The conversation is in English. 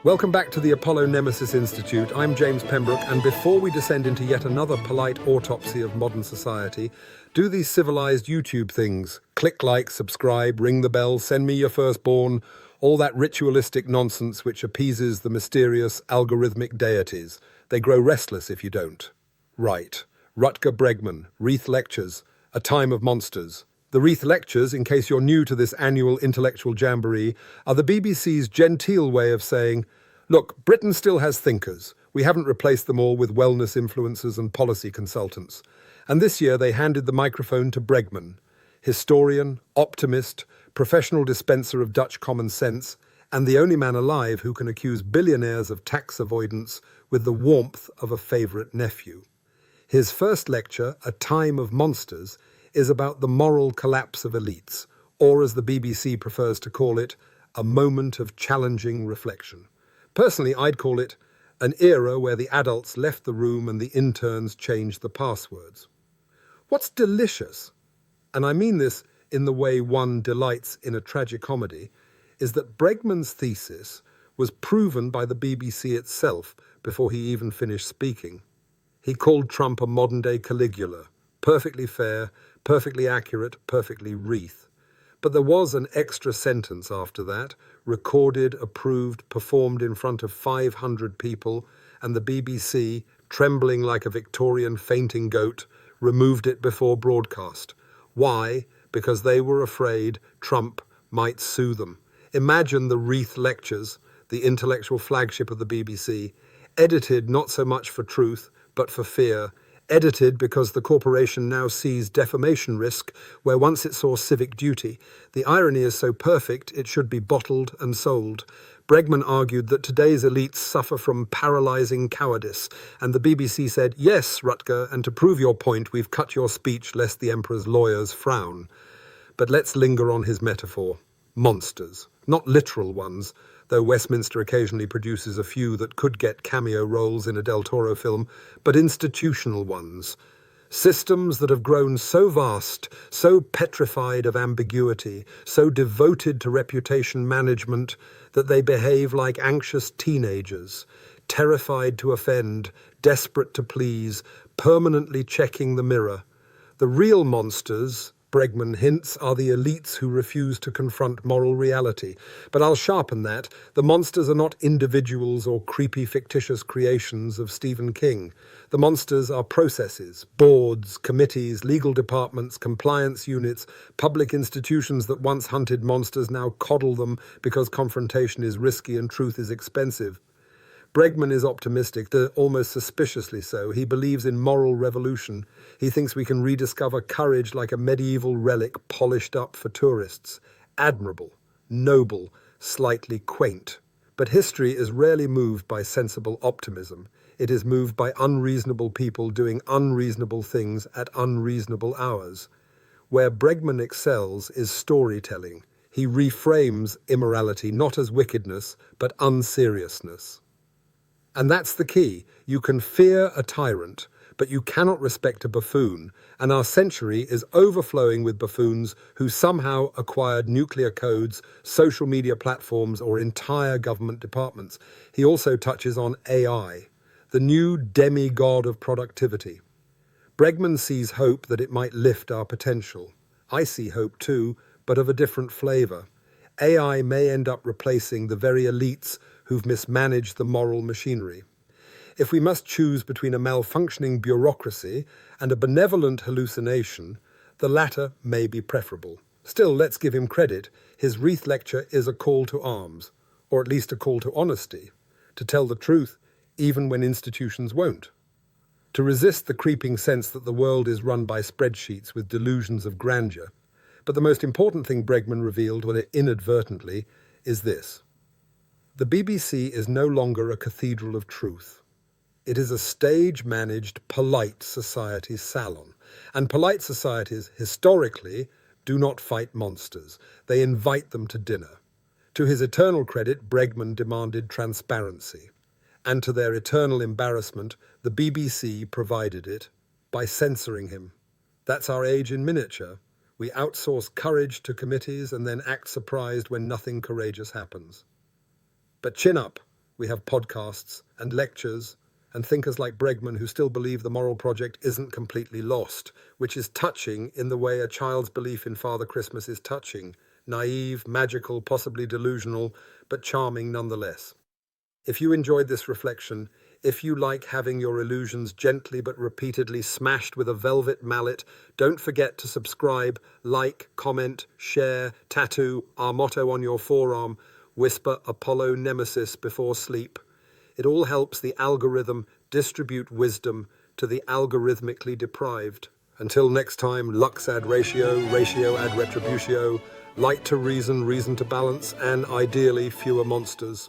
Welcome back to the Apollo Nemesis Institute. I'm James Pembroke, and before we descend into yet another polite autopsy of modern society, do these civilized YouTube things. Click like, subscribe, ring the bell, send me your firstborn, all that ritualistic nonsense which appeases the mysterious algorithmic deities. They grow restless if you don't. Right. Rutger Bregman, Reith Lectures, A Time of Monsters. The Reith Lectures, in case you're new to this annual intellectual jamboree, are the BBC's genteel way of saying, look, Britain still has thinkers. We haven't replaced them all with wellness influencers and policy consultants. And this year they handed the microphone to Bregman, historian, optimist, professional dispenser of Dutch common sense, and the only man alive who can accuse billionaires of tax avoidance with the warmth of a favourite nephew. His first lecture, A Time of Monsters, is about the moral collapse of elites, or as the BBC prefers to call it, a moment of challenging reflection. Personally, I'd call it an era where the adults left the room and the interns changed the passwords. What's delicious, and I mean this in the way one delights in a tragicomedy, is that Bregman's thesis was proven by the BBC itself before he even finished speaking. He called Trump a modern-day Caligula, perfectly fair, perfectly accurate, perfectly Reith. But there was an extra sentence after that, recorded, approved, performed in front of 500 people, and the BBC, trembling like a Victorian fainting goat, removed it before broadcast. Why? Because they were afraid Trump might sue them. Imagine the Reith Lectures, the intellectual flagship of the BBC, edited not so much for truth, but for fear, edited because the corporation now sees defamation risk where once it saw civic duty. The irony is so perfect it should be bottled and sold. Bregman argued that today's elites suffer from paralysing cowardice, and the BBC said, yes, Rutger, and to prove your point, we've cut your speech lest the Emperor's lawyers frown. But let's linger on his metaphor. Monsters. Not literal ones, though Westminster occasionally produces a few that could get cameo roles in a Del Toro film, but institutional ones. Systems that have grown so vast, so petrified of ambiguity, so devoted to reputation management, that they behave like anxious teenagers, terrified to offend, desperate to please, permanently checking the mirror. The real monsters, Bregman hints, are the elites who refuse to confront moral reality. But I'll sharpen that. The monsters are not individuals or creepy fictitious creations of Stephen King. The monsters are processes, boards, committees, legal departments, compliance units, public institutions that once hunted monsters now coddle them because confrontation is risky and truth is expensive. Bregman is optimistic, almost suspiciously so. He believes in moral revolution. He thinks we can rediscover courage like a medieval relic polished up for tourists. Admirable, noble, slightly quaint. But history is rarely moved by sensible optimism. It is moved by unreasonable people doing unreasonable things at unreasonable hours. Where Bregman excels is storytelling. He reframes immorality not as wickedness, but unseriousness. And that's the key. You can fear a tyrant, but you cannot respect a buffoon, and our century is overflowing with buffoons who somehow acquired nuclear codes, social media platforms, or entire government departments. He also touches on AI, the new demigod of productivity. Bregman sees hope that it might lift our potential. I see hope too, but of a different flavour. AI may end up replacing the very elites who've mismanaged the moral machinery. If we must choose between a malfunctioning bureaucracy and a benevolent hallucination, the latter may be preferable. Still, let's give him credit. His Reith lecture is a call to arms, or at least a call to honesty, to tell the truth even when institutions won't, to resist the creeping sense that the world is run by spreadsheets with delusions of grandeur. But the most important thing Bregman revealed, inadvertently, is this. The BBC is no longer a cathedral of truth. It is a stage-managed, polite society salon. And polite societies, historically, do not fight monsters. They invite them to dinner. To his eternal credit, Bregman demanded transparency. And to their eternal embarrassment, the BBC provided it by censoring him. That's our age in miniature. We outsource courage to committees and then act surprised when nothing courageous happens. But chin up. We have podcasts and lectures and thinkers like Bregman who still believe the moral project isn't completely lost, which is touching in the way a child's belief in Father Christmas is touching, naive, magical, possibly delusional, but charming nonetheless. If you enjoyed this reflection, if you like having your illusions gently but repeatedly smashed with a velvet mallet, don't forget to subscribe, like, comment, share, tattoo our motto on your forearm, whisper Apollo Nemesis before sleep. It all helps the algorithm distribute wisdom to the algorithmically deprived. Until next time, lux ad ratio, ratio ad retributio, light to reason, reason to balance, and ideally fewer monsters.